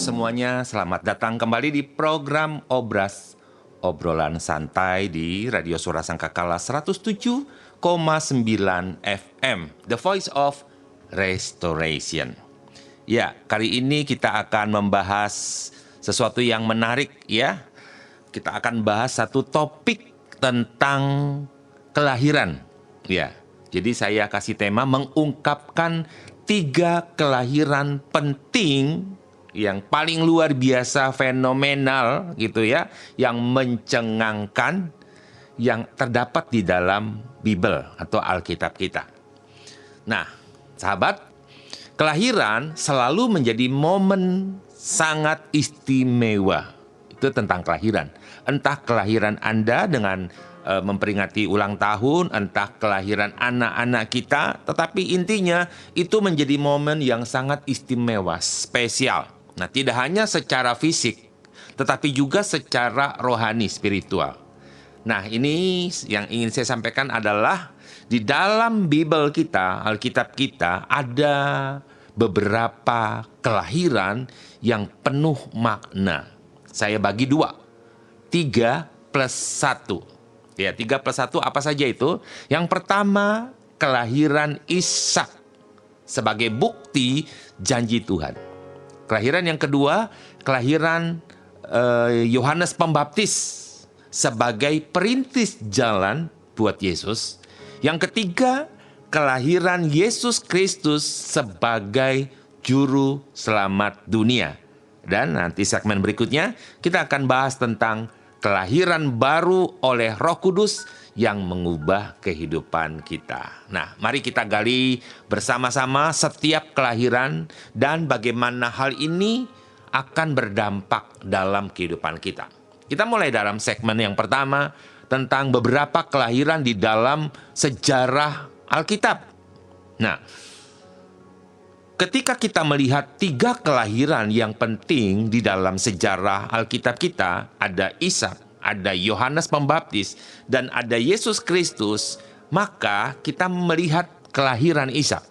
semuanya, selamat datang kembali di program Obras, obrolan santai di Radio Suara Sangkakala 107,9 FM, The Voice of Restoration. Ya, kali ini kita akan membahas sesuatu yang menarik ya. Kita akan bahas satu topik tentang kelahiran. Ya, jadi saya kasih tema mengungkapkan 3 kelahiran penting yang paling luar biasa, fenomenal gitu ya, yang mencengangkan, yang terdapat di dalam Bible atau Alkitab kita. Nah, sahabat, kelahiran selalu menjadi momen sangat istimewa. Itu tentang kelahiran. Entah kelahiran Anda dengan memperingati ulang tahun, entah kelahiran anak-anak kita, tetapi intinya itu menjadi momen yang sangat istimewa, spesial. Nah, tidak hanya secara fisik, tetapi juga secara rohani, spiritual. Nah, ini yang ingin saya sampaikan adalah di dalam Bible kita, Alkitab kita, ada beberapa kelahiran yang penuh makna. Saya bagi 2, 3 plus 1. Ya, 3 plus 1 apa saja itu? Yang pertama, kelahiran Ishak sebagai bukti janji Tuhan. Kelahiran yang kedua, kelahiran Yohanes Pembaptis sebagai perintis jalan buat Yesus. Yang ketiga, kelahiran Yesus Kristus sebagai juru selamat dunia. Dan nanti segmen berikutnya kita akan bahas tentang kelahiran baru oleh Roh Kudus yang mengubah kehidupan kita. Nah, mari kita gali bersama-sama setiap kelahiran dan bagaimana hal ini akan berdampak dalam kehidupan kita. Kita mulai dalam segmen yang pertama tentang beberapa kelahiran di dalam sejarah Alkitab. Nah, ketika kita melihat 3 kelahiran yang penting di dalam sejarah Alkitab kita, ada Ishak, ada Yohanes Pembaptis, dan ada Yesus Kristus, maka kita melihat kelahiran Ishak.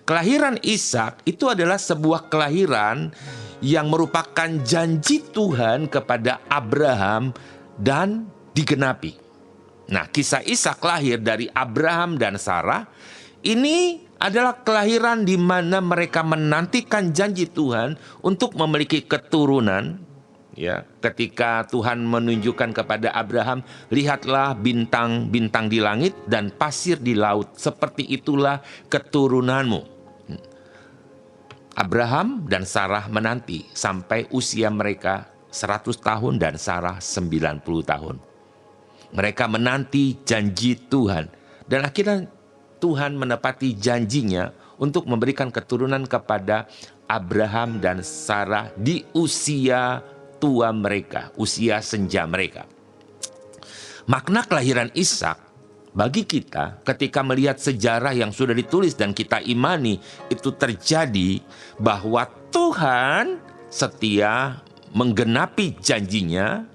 Kelahiran Ishak itu adalah sebuah kelahiran yang merupakan janji Tuhan kepada Abraham dan digenapi. Nah, kisah Ishak lahir dari Abraham dan Sarah, ini adalah kelahiran di mana mereka menantikan janji Tuhan untuk memiliki keturunan. Ya, ketika Tuhan menunjukkan kepada Abraham, lihatlah bintang-bintang di langit dan pasir di laut, seperti itulah keturunanmu. Abraham dan Sarah menanti sampai usia mereka 100 tahun dan Sarah 90 tahun. Mereka menanti janji Tuhan dan akhirnya Tuhan menepati janjinya untuk memberikan keturunan kepada Abraham dan Sarah di usia tua mereka, usia senja mereka. Makna kelahiran Ishak bagi kita ketika melihat sejarah yang sudah ditulis dan kita imani itu terjadi, bahwa Tuhan setia menggenapi janjinya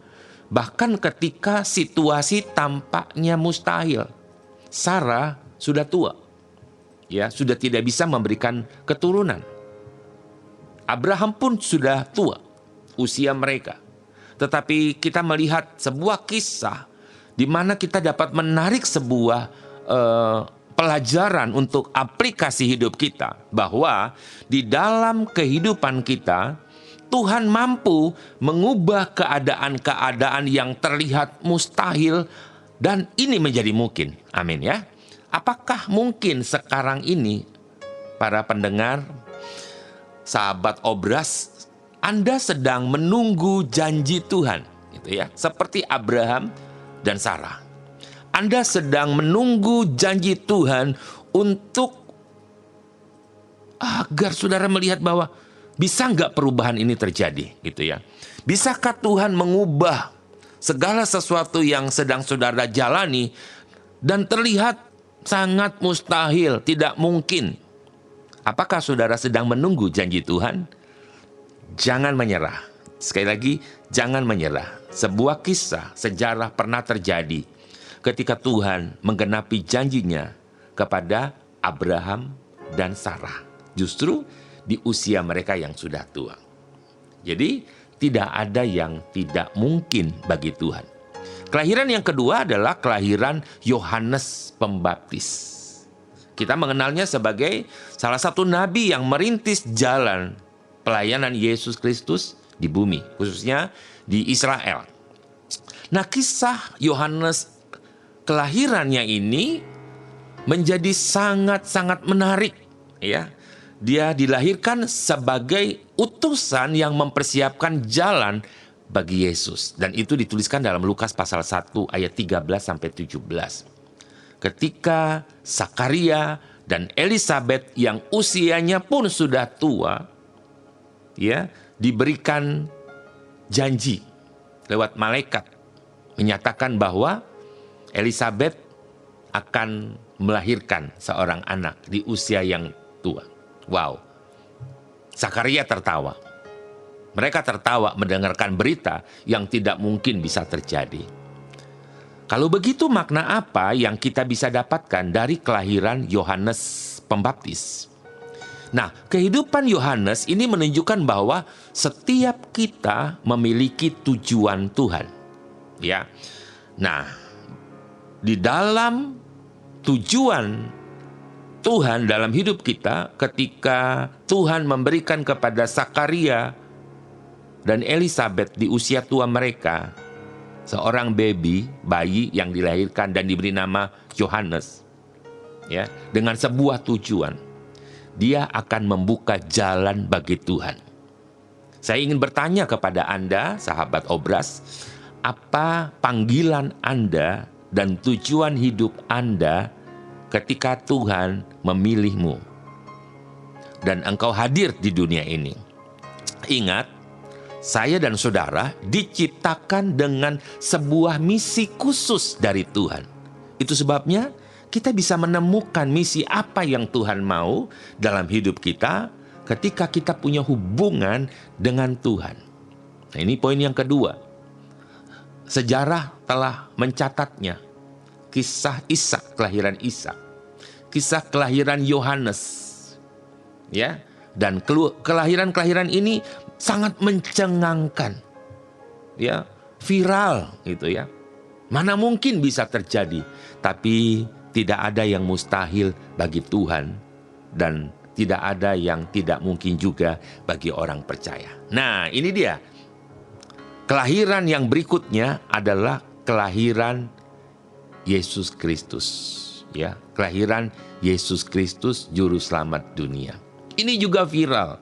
bahkan ketika situasi tampaknya mustahil. Sarah sudah tua, ya, sudah tidak bisa memberikan keturunan. Abraham pun sudah tua, usia mereka. Tetapi kita melihat sebuah kisah di mana kita dapat menarik sebuah pelajaran untuk aplikasi hidup kita, bahwa di dalam kehidupan kita Tuhan mampu mengubah keadaan-keadaan yang terlihat mustahil dan ini menjadi mungkin. Amin ya. Apakah mungkin sekarang ini, para pendengar, sahabat Obras, Anda sedang menunggu janji Tuhan, gitu ya, seperti Abraham dan Sarah. Anda sedang menunggu janji Tuhan untuk agar saudara melihat bahwa bisa nggak perubahan ini terjadi, gitu ya. Bisakah Tuhan mengubah segala sesuatu yang sedang saudara jalani dan terlihat sangat mustahil, tidak mungkin. Apakah saudara sedang menunggu janji Tuhan? Jangan menyerah. Sekali lagi, jangan menyerah. Sebuah kisah sejarah pernah terjadi ketika Tuhan menggenapi janjinya kepada Abraham dan Sarah. Justru di usia mereka yang sudah tua. Jadi tidak ada yang tidak mungkin bagi Tuhan. Kelahiran yang kedua adalah kelahiran Yohanes Pembaptis. Kita mengenalnya sebagai salah satu nabi yang merintis jalan pelayanan Yesus Kristus di bumi, khususnya di Israel. Nah, kisah Yohanes kelahirannya ini menjadi sangat-sangat menarik, ya. Dia dilahirkan sebagai utusan yang mempersiapkan jalan bagi Yesus, dan itu dituliskan dalam Lukas pasal 1 ayat 13 sampai 17. Ketika Zakaria dan Elisabet yang usianya pun sudah tua, ya, diberikan janji lewat malaikat menyatakan bahwa Elisabet akan melahirkan seorang anak di usia yang tua. Wow. Zakaria tertawa. Mereka tertawa mendengarkan berita yang tidak mungkin bisa terjadi. Kalau begitu, makna apa yang kita bisa dapatkan dari kelahiran Yohanes Pembaptis? Nah, kehidupan Yohanes ini menunjukkan bahwa setiap kita memiliki tujuan Tuhan. Ya. Nah, di dalam tujuan Tuhan dalam hidup kita, ketika Tuhan memberikan kepada Zakaria dan Elisabet di usia tua mereka seorang bayi yang dilahirkan dan diberi nama Yohanes, ya, dengan sebuah tujuan. Dia akan membuka jalan bagi Tuhan. Saya ingin bertanya kepada Anda, sahabat Obras, apa panggilan Anda dan tujuan hidup Anda ketika Tuhan memilihmu dan engkau hadir di dunia ini? Ingat, saya dan saudara diciptakan dengan sebuah misi khusus dari Tuhan. Itu sebabnya kita bisa menemukan misi apa yang Tuhan mau dalam hidup kita ketika kita punya hubungan dengan Tuhan. Nah, ini poin yang kedua. Sejarah telah mencatatnya. Kisah Ishak, kelahiran Ishak. Kisah kelahiran Yohanes. Ya. Dan kelahiran-kelahiran ini sangat mencengangkan, ya, viral gitu ya. Mana mungkin bisa terjadi, tapi tidak ada yang mustahil bagi Tuhan dan tidak ada yang tidak mungkin juga bagi orang percaya. Nah, ini dia. Kelahiran yang berikutnya adalah kelahiran Yesus Kristus, ya. Kelahiran Yesus Kristus juru selamat dunia. Ini juga viral,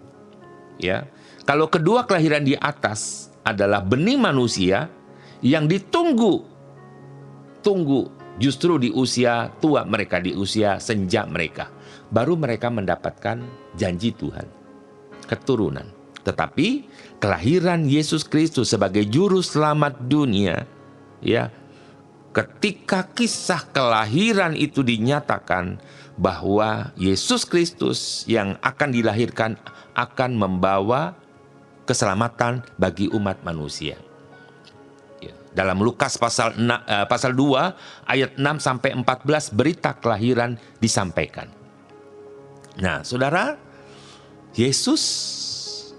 ya. Kalau kedua kelahiran di atas adalah benih manusia yang ditunggu justru di usia tua mereka, di usia senja mereka, baru mereka mendapatkan janji Tuhan, keturunan. Tetapi kelahiran Yesus Kristus sebagai juru selamat dunia, ya, ketika kisah kelahiran itu dinyatakan bahwa Yesus Kristus yang akan dilahirkan akan membawa keselamatan bagi umat manusia. Ya, dalam Lukas pasal 2 ayat 6 sampai 14 berita kelahiran disampaikan. Nah, saudara, Yesus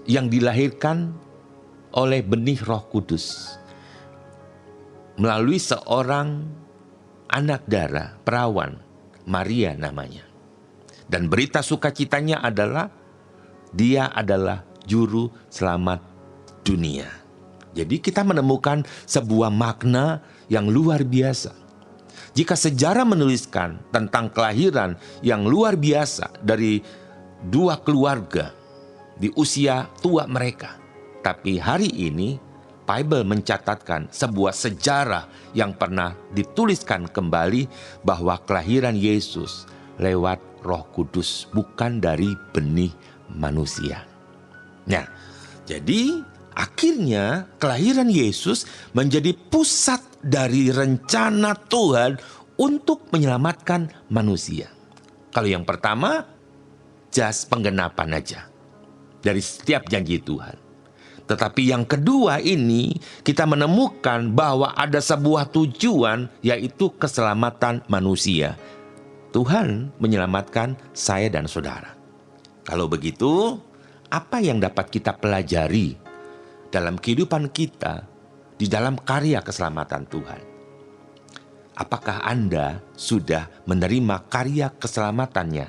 yang dilahirkan oleh benih Roh Kudus melalui seorang anak darah, perawan, Maria namanya. Dan berita sukacitanya adalah dia adalah juru selamat dunia. Jadi kita menemukan sebuah makna yang luar biasa. Jika sejarah menuliskan tentang kelahiran yang luar biasa dari dua keluarga di usia tua mereka, tapi hari ini Bible mencatatkan sebuah sejarah yang pernah dituliskan kembali bahwa kelahiran Yesus lewat Roh Kudus, bukan dari benih manusia. Nah, jadi akhirnya kelahiran Yesus menjadi pusat dari rencana Tuhan untuk menyelamatkan manusia. Kalau yang pertama, jas penggenapan aja dari setiap janji Tuhan. Tetapi yang kedua ini kita menemukan bahwa ada sebuah tujuan, yaitu keselamatan manusia. Tuhan menyelamatkan saya dan saudara. Kalau begitu, apa yang dapat kita pelajari dalam kehidupan kita, di dalam karya keselamatan Tuhan. Apakah Anda sudah menerima karya keselamatannya?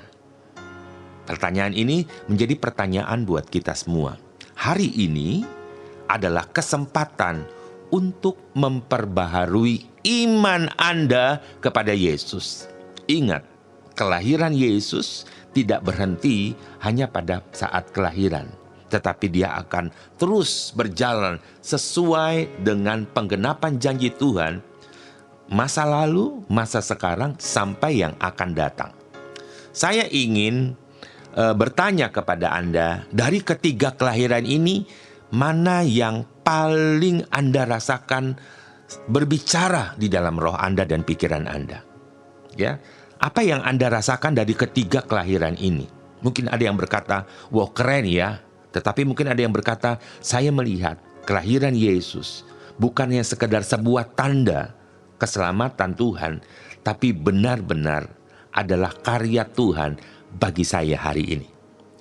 Pertanyaan ini menjadi pertanyaan buat kita semua. Hari ini adalah kesempatan untuk memperbaharui iman Anda kepada Yesus. Ingat, kelahiran Yesus tidak berhenti hanya pada saat kelahiran, tetapi dia akan terus berjalan sesuai dengan penggenapan janji Tuhan, masa lalu, masa sekarang, sampai yang akan datang. Saya ingin bertanya kepada Anda, dari ketiga kelahiran ini, mana yang paling Anda rasakan berbicara di dalam roh Anda dan pikiran Anda? Ya, apa yang Anda rasakan dari ketiga kelahiran ini? Mungkin ada yang berkata, wah keren ya. Tetapi mungkin ada yang berkata, saya melihat kelahiran Yesus bukannya sekedar sebuah tanda keselamatan Tuhan, tapi benar-benar adalah karya Tuhan bagi saya hari ini.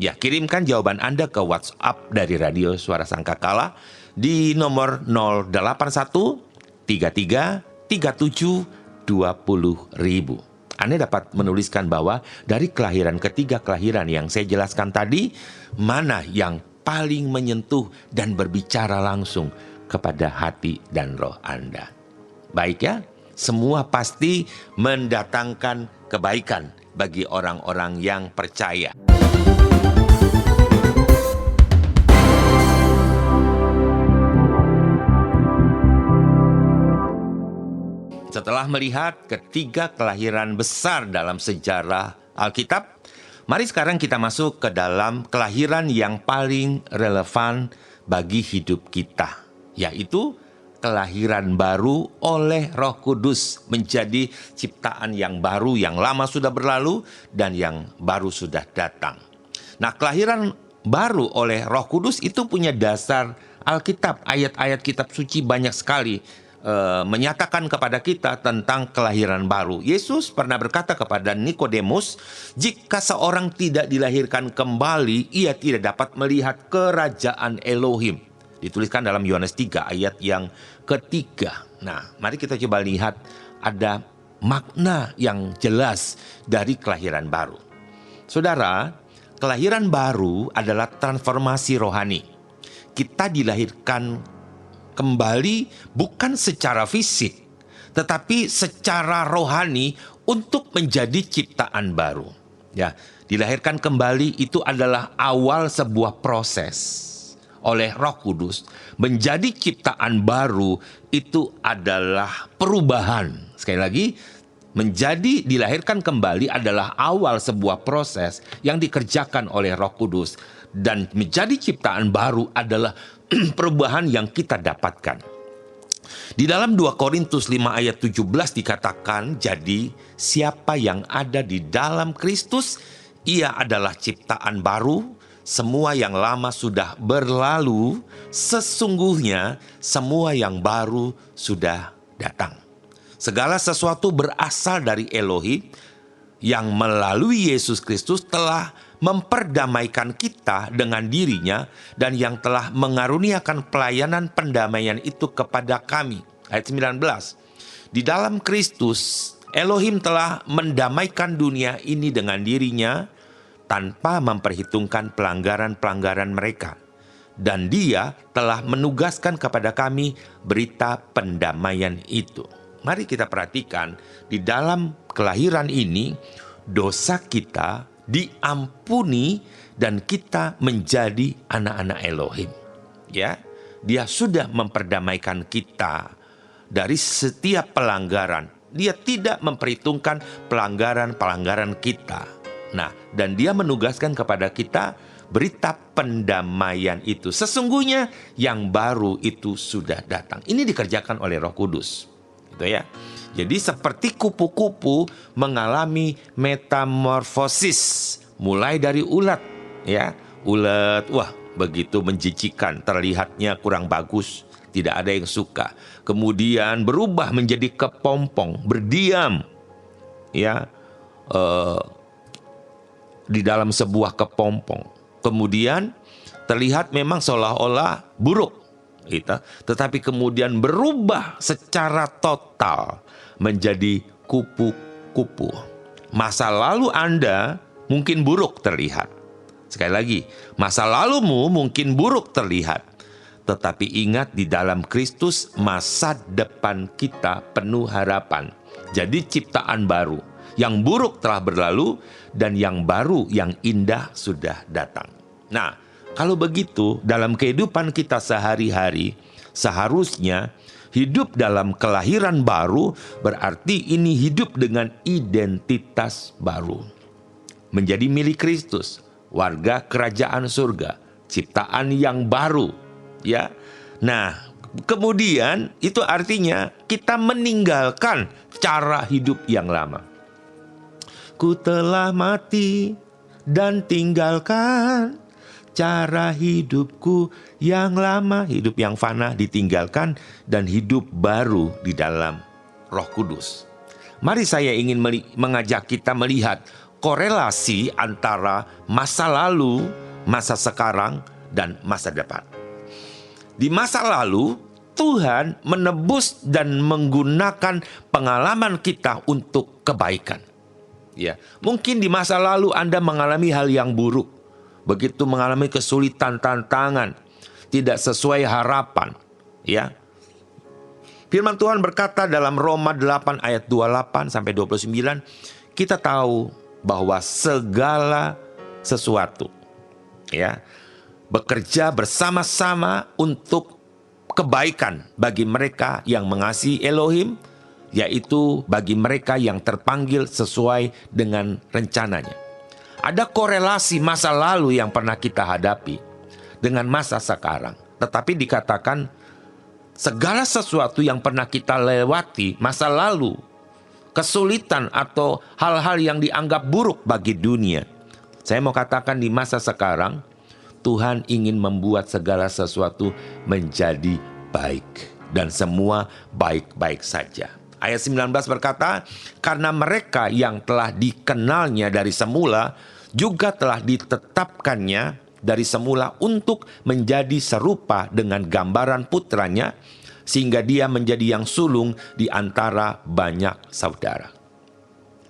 Ya, kirimkan jawaban Anda ke WhatsApp dari Radio Suara Sangkakala di nomor 081 33 37 20.000. Anda dapat menuliskan bahwa dari ketiga kelahiran yang saya jelaskan tadi, mana yang paling menyentuh dan berbicara langsung kepada hati dan roh Anda. Baik ya, semua pasti mendatangkan kebaikan bagi orang-orang yang percaya. Setelah melihat ketiga kelahiran besar dalam sejarah Alkitab, mari sekarang kita masuk ke dalam kelahiran yang paling relevan bagi hidup kita, yaitu kelahiran baru oleh Roh Kudus, menjadi ciptaan yang baru, yang lama sudah berlalu dan yang baru sudah datang. Nah, kelahiran baru oleh Roh Kudus itu punya dasar Alkitab. Ayat-ayat kitab suci banyak sekali menyatakan kepada kita tentang kelahiran baru. Yesus pernah berkata kepada Nikodemus, jika seorang tidak dilahirkan kembali, ia tidak dapat melihat kerajaan Elohim. Dituliskan dalam Yohanes 3 ayat yang ketiga. Nah, mari kita coba lihat ada makna yang jelas dari kelahiran baru. Saudara, kelahiran baru adalah transformasi rohani. Kita dilahirkan kembali bukan secara fisik, tetapi secara rohani untuk menjadi ciptaan baru. Ya, dilahirkan kembali itu adalah awal sebuah proses oleh Roh Kudus. Menjadi ciptaan baru itu adalah perubahan. Sekali lagi, menjadi dilahirkan kembali adalah awal sebuah proses yang dikerjakan oleh Roh Kudus. Dan menjadi ciptaan baru adalah perubahan yang kita dapatkan. Di dalam 2 Korintus 5 ayat 17 dikatakan, jadi siapa yang ada di dalam Kristus, ia adalah ciptaan baru. Semua yang lama sudah berlalu, sesungguhnya semua yang baru sudah datang. Segala sesuatu berasal dari Elohim yang melalui Yesus Kristus telah memperdamaikan kita dengan dirinya dan yang telah mengaruniakan pelayanan pendamaian itu kepada kami. Ayat 19. Di dalam Kristus, Elohim telah mendamaikan dunia ini dengan dirinya tanpa memperhitungkan pelanggaran-pelanggaran mereka. Dan dia telah menugaskan kepada kami berita pendamaian itu. Mari kita perhatikan, di dalam kelahiran ini, dosa kita diampuni dan kita menjadi anak-anak Elohim. Ya, dia sudah memperdamaikan kita dari setiap pelanggaran. Dia tidak memperhitungkan pelanggaran-pelanggaran kita. Nah, dan dia menugaskan kepada kita berita pendamaian itu. Sesungguhnya yang baru itu sudah datang. Ini dikerjakan oleh Roh Kudus. Gitu ya. Jadi seperti kupu-kupu mengalami metamorfosis. Mulai dari ulat. Ya, ulat, wah begitu menjijikan. Terlihatnya kurang bagus. Tidak ada yang suka. Kemudian berubah menjadi kepompong. Berdiam. Ya, di dalam sebuah kepompong. Kemudian terlihat memang seolah-olah buruk. gitu, tetapi kemudian berubah secara total menjadi kupu-kupu. Masa lalu Anda mungkin buruk terlihat. Sekali lagi, masa lalumu mungkin buruk terlihat. Tetapi ingat, di dalam Kristus masa depan kita penuh harapan. Jadi ciptaan baru. Yang buruk telah berlalu dan yang baru, yang indah sudah datang. Nah, kalau begitu dalam kehidupan kita sehari-hari, seharusnya hidup dalam kelahiran baru berarti ini hidup dengan identitas baru. Menjadi milik Kristus, warga kerajaan surga, ciptaan yang baru, ya. Nah, kemudian itu artinya kita meninggalkan cara hidup yang lama. Ku telah mati dan tinggalkan cara hidupku yang lama, hidup yang fana ditinggalkan dan hidup baru di dalam Roh Kudus. Mari saya ingin mengajak kita melihat korelasi antara masa lalu, masa sekarang, dan masa depan. Di masa lalu, Tuhan menebus dan menggunakan pengalaman kita untuk kebaikan. Ya, mungkin di masa lalu Anda mengalami hal yang buruk, begitu mengalami kesulitan, tantangan, tidak sesuai harapan. Ya, firman Tuhan berkata dalam Roma 8 ayat 28 sampai 29, kita tahu bahwa segala sesuatu, ya, bekerja bersama-sama untuk kebaikan bagi mereka yang mengasihi Elohim, yaitu bagi mereka yang terpanggil sesuai dengan rencananya. Ada korelasi masa lalu yang pernah kita hadapi dengan masa sekarang. Tetapi dikatakan segala sesuatu yang pernah kita lewati masa lalu, kesulitan atau hal-hal yang dianggap buruk bagi dunia, saya mau katakan di masa sekarang Tuhan ingin membuat segala sesuatu menjadi baik dan semua baik-baik saja. Ayat 19 berkata, karena mereka yang telah dikenalnya dari semula juga telah ditetapkannya dari semula untuk menjadi serupa dengan gambaran putranya, sehingga dia menjadi yang sulung di antara banyak saudara.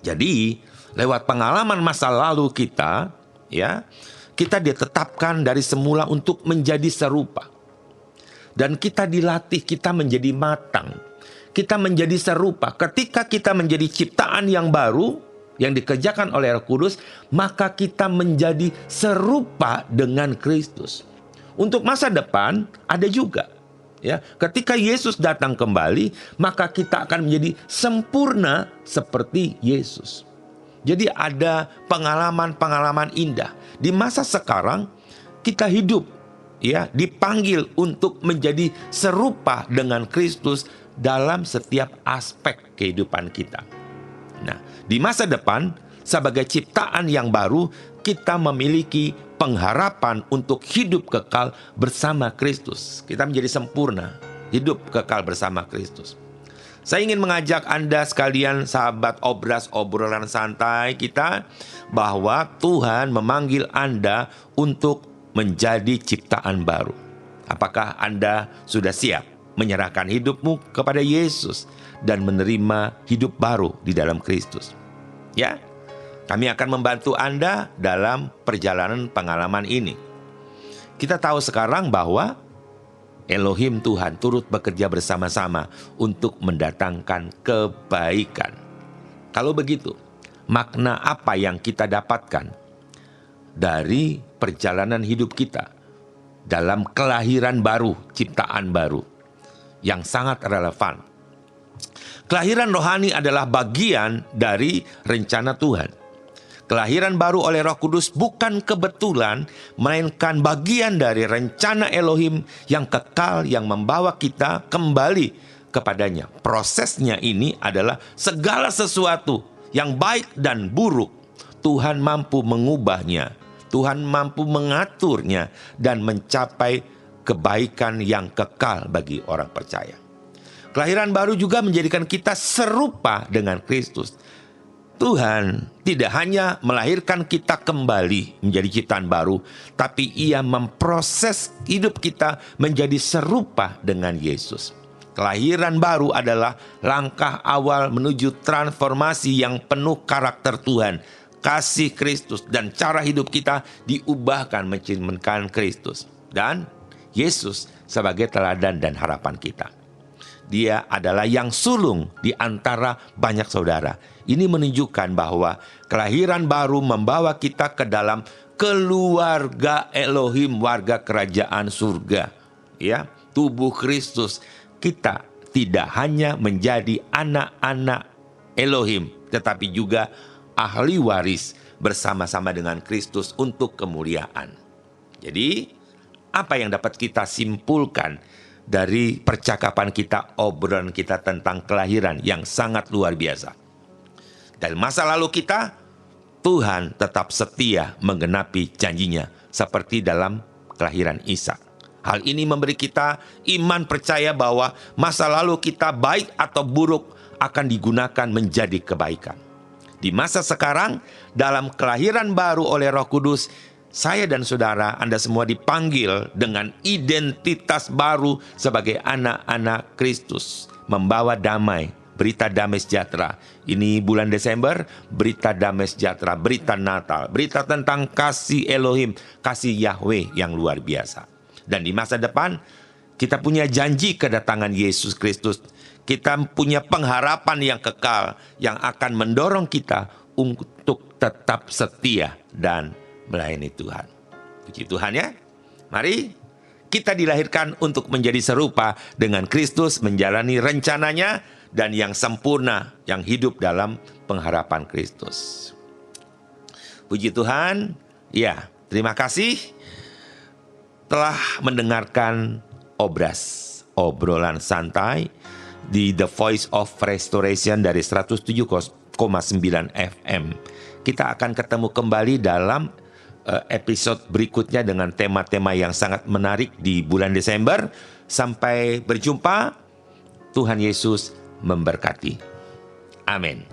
Jadi, lewat pengalaman masa lalu kita, ya, kita ditetapkan dari semula untuk menjadi serupa. Dan kita dilatih, kita menjadi matang. Kita menjadi serupa. Ketika kita menjadi ciptaan yang baru, yang dikerjakan oleh Roh Kudus, maka kita menjadi serupa dengan Kristus. Untuk masa depan, ada juga. Ya, ketika Yesus datang kembali, maka kita akan menjadi sempurna seperti Yesus. Jadi ada pengalaman-pengalaman indah. Di masa sekarang kita hidup, ya, dipanggil untuk menjadi serupa dengan Kristus dalam setiap aspek kehidupan kita. Nah, di masa depan sebagai ciptaan yang baru, kita memiliki pengharapan untuk hidup kekal bersama Kristus. Kita menjadi sempurna, hidup kekal bersama Kristus. Saya ingin mengajak Anda sekalian, sahabat Obras obrolan santai kita, bahwa Tuhan memanggil Anda untuk menjadi ciptaan baru. Apakah Anda sudah siap menyerahkan hidupmu kepada Yesus dan menerima hidup baru di dalam Kristus? Ya, kami akan membantu Anda dalam perjalanan pengalaman ini. Kita tahu sekarang bahwa Elohim Tuhan turut bekerja bersama-sama untuk mendatangkan kebaikan. Kalau begitu, makna apa yang kita dapatkan dari perjalanan hidup kita dalam kelahiran baru, ciptaan baru yang sangat relevan? Kelahiran rohani adalah bagian dari rencana Tuhan. Kelahiran baru oleh Roh Kudus bukan kebetulan, melainkan bagian dari rencana Elohim yang kekal yang membawa kita kembali kepadanya. Prosesnya ini adalah segala sesuatu yang baik dan buruk, Tuhan mampu mengubahnya, Tuhan mampu mengaturnya dan mencapai kebaikan yang kekal bagi orang percaya. Kelahiran baru juga menjadikan kita serupa dengan Kristus. Tuhan tidak hanya melahirkan kita kembali menjadi ciptaan baru, tapi Ia memproses hidup kita menjadi serupa dengan Yesus. Kelahiran baru adalah langkah awal menuju transformasi yang penuh karakter Tuhan, kasih Kristus, dan cara hidup kita diubahkan mencerminkan Kristus. Dan Yesus sebagai teladan dan harapan kita. Dia adalah yang sulung di antara banyak saudara. Ini menunjukkan bahwa kelahiran baru membawa kita ke dalam keluarga Elohim, warga kerajaan surga. Ya, tubuh Kristus. Kita tidak hanya menjadi anak-anak Elohim, tetapi juga ahli waris bersama-sama dengan Kristus untuk kemuliaan. Jadi, apa yang dapat kita simpulkan dari percakapan kita, obrolan kita tentang kelahiran yang sangat luar biasa? Dari masa lalu kita, Tuhan tetap setia menggenapi janjinya seperti dalam kelahiran Ishak. Hal ini memberi kita iman percaya bahwa masa lalu kita baik atau buruk akan digunakan menjadi kebaikan. Di masa sekarang, dalam kelahiran baru oleh Roh Kudus, saya dan saudara, Anda semua dipanggil dengan identitas baru sebagai anak-anak Kristus, membawa damai, berita damai sejahtera. Ini bulan Desember, berita damai sejahtera, berita Natal, berita tentang kasih Elohim, kasih Yahweh yang luar biasa. Dan di masa depan, kita punya janji kedatangan Yesus Kristus. Kita punya pengharapan yang kekal, yang akan mendorong kita untuk tetap setia dan melayani Tuhan. Puji Tuhan ya. Mari kita dilahirkan untuk menjadi serupa dengan Kristus, menjalani rencananya dan yang sempurna, yang hidup dalam pengharapan Kristus. Puji Tuhan. Ya, terima kasih telah mendengarkan obrolan santai di The Voice of Restoration dari 107,9 FM. Kita akan ketemu kembali dalam episode berikutnya dengan tema-tema yang sangat menarik di bulan Desember. Sampai berjumpa. Tuhan Yesus memberkati. Amin.